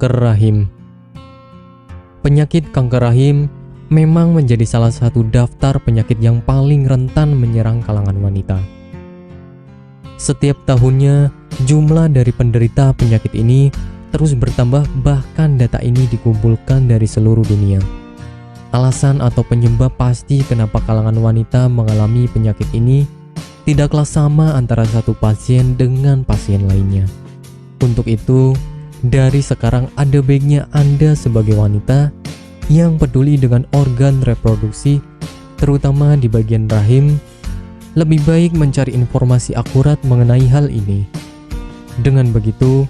Kanker rahim. Penyakit kanker rahim memang menjadi salah satu daftar penyakit yang paling rentan menyerang kalangan wanita. Setiap tahunnya, jumlah dari penderita penyakit ini terus bertambah, bahkan data ini dikumpulkan dari seluruh dunia. Alasan atau penyebab pasti kenapa kalangan wanita mengalami penyakit ini tidaklah sama antara satu pasien dengan pasien lainnya. Untuk itu, dari sekarang ada baiknya Anda sebagai wanita yang peduli dengan organ reproduksi, terutama di bagian rahim, lebih baik mencari informasi akurat mengenai hal ini. Dengan begitu,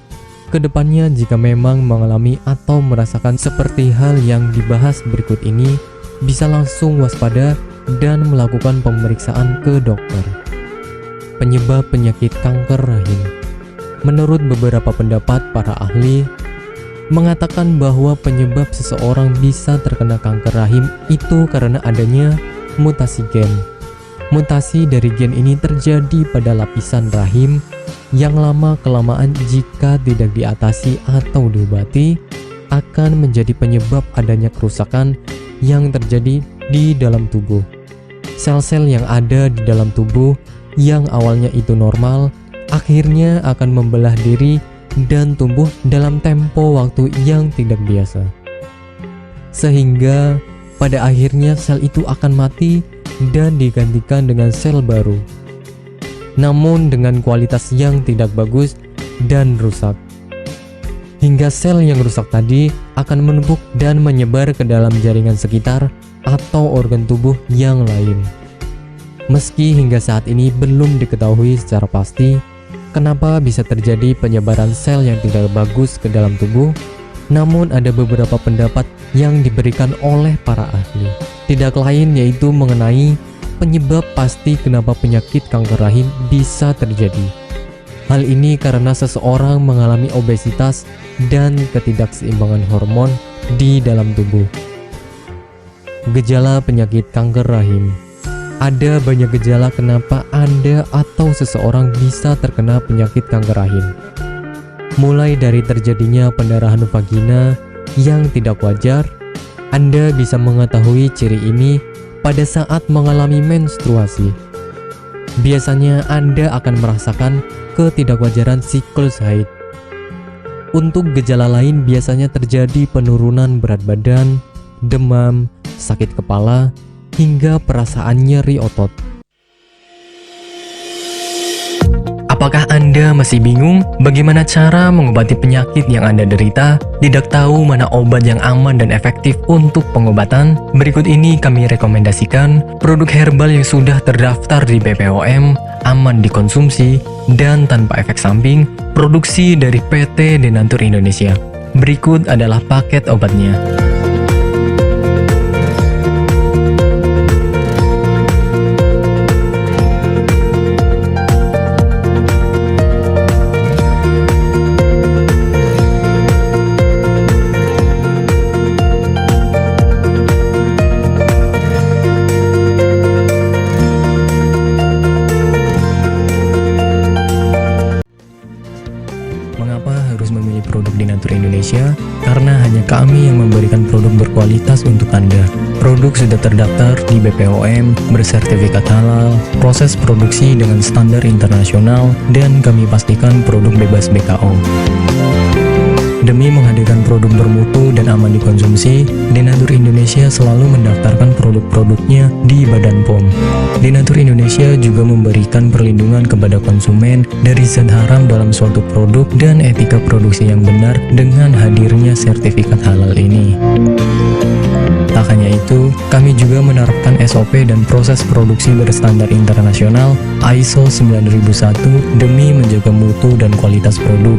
kedepannya jika memang mengalami atau merasakan seperti hal yang dibahas berikut ini, bisa langsung waspada dan melakukan pemeriksaan ke dokter. Penyebab penyakit kanker rahim. Menurut beberapa pendapat para ahli, mengatakan bahwa penyebab seseorang bisa terkena kanker rahim itu karena adanya mutasi gen. Mutasi dari gen ini terjadi pada lapisan rahim yang lama-kelamaan jika tidak diatasi atau diobati akan menjadi penyebab adanya kerusakan yang terjadi di dalam tubuh. Sel-sel yang ada di dalam tubuh yang awalnya itu normal, akhirnya akan membelah diri dan tumbuh dalam tempo waktu yang tidak biasa. Sehingga pada akhirnya sel itu akan mati dan digantikan dengan sel baru, namun dengan kualitas yang tidak bagus dan rusak. Hingga sel yang rusak tadi akan menumpuk dan menyebar ke dalam jaringan sekitar atau organ tubuh yang lain. Meski hingga saat ini belum diketahui secara pasti kenapa bisa terjadi penyebaran sel yang tidak bagus ke dalam tubuh, namun ada beberapa pendapat yang diberikan oleh para ahli. Tidak lain yaitu mengenai penyebab pasti kenapa penyakit kanker rahim bisa terjadi. Hal ini karena seseorang mengalami obesitas dan ketidakseimbangan hormon di dalam tubuh. Gejala penyakit kanker rahim. Ada banyak gejala kenapa Anda atau seseorang bisa terkena penyakit kanker rahim. Mulai dari terjadinya pendarahan vagina yang tidak wajar. Anda bisa mengetahui ciri ini pada saat mengalami menstruasi. Biasanya Anda akan merasakan ketidakwajaran siklus haid. Untuk gejala lain biasanya terjadi penurunan berat badan, demam, sakit kepala, hingga perasaan nyeri otot. Apakah Anda masih bingung bagaimana cara mengobati penyakit yang Anda derita? Tidak tahu mana obat yang aman dan efektif untuk pengobatan? Berikut ini kami rekomendasikan produk herbal yang sudah terdaftar di BPOM, aman dikonsumsi, dan tanpa efek samping, produksi dari PT Denatur Indonesia. Berikut adalah paket obatnya. Mengapa harus memilih produk Denatur Indonesia? Karena hanya kami yang memberikan produk berkualitas untuk Anda. Produk sudah terdaftar di BPOM, bersertifikat halal, proses produksi dengan standar internasional, dan kami pastikan produk bebas BKO. Demi menghadirkan produk bermutu dan aman dikonsumsi, Denatur Indonesia selalu mendaftarkan produk-produknya di Badan POM. Denatur Indonesia juga memberikan perlindungan kepada konsumen dari zat haram dalam suatu produk dan etika produksi yang benar dengan hadirnya sertifikat halal ini. Tak hanya itu, kami juga menerapkan SOP dan proses produksi berstandar internasional ISO 9001 demi menjaga mutu dan kualitas produk.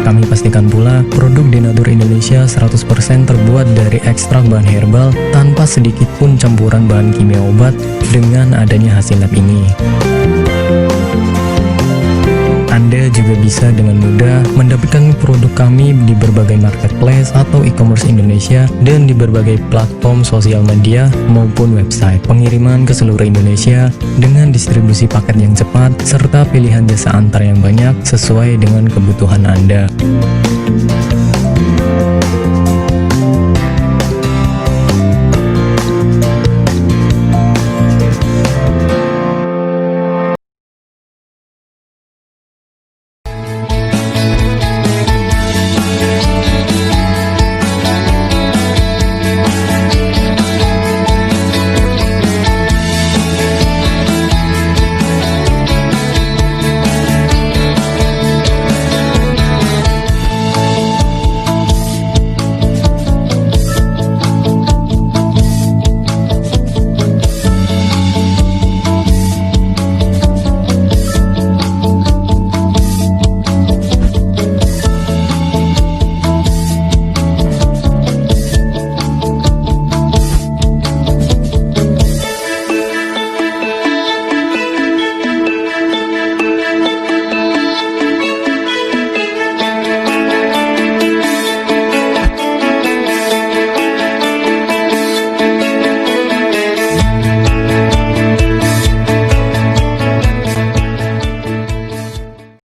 Kami pastikan pula produk Denatur Indonesia 100% terbuat dari ekstrak bahan herbal tanpa sedikit pun campuran bahan kimia obat dengan adanya hasil lab ini. Anda juga bisa dengan mudah mendapatkan produk kami di berbagai marketplace atau e-commerce Indonesia dan di berbagai platform sosial media maupun website. Pengiriman ke seluruh Indonesia dengan distribusi paket yang cepat serta pilihan jasa antar yang banyak sesuai dengan kebutuhan Anda.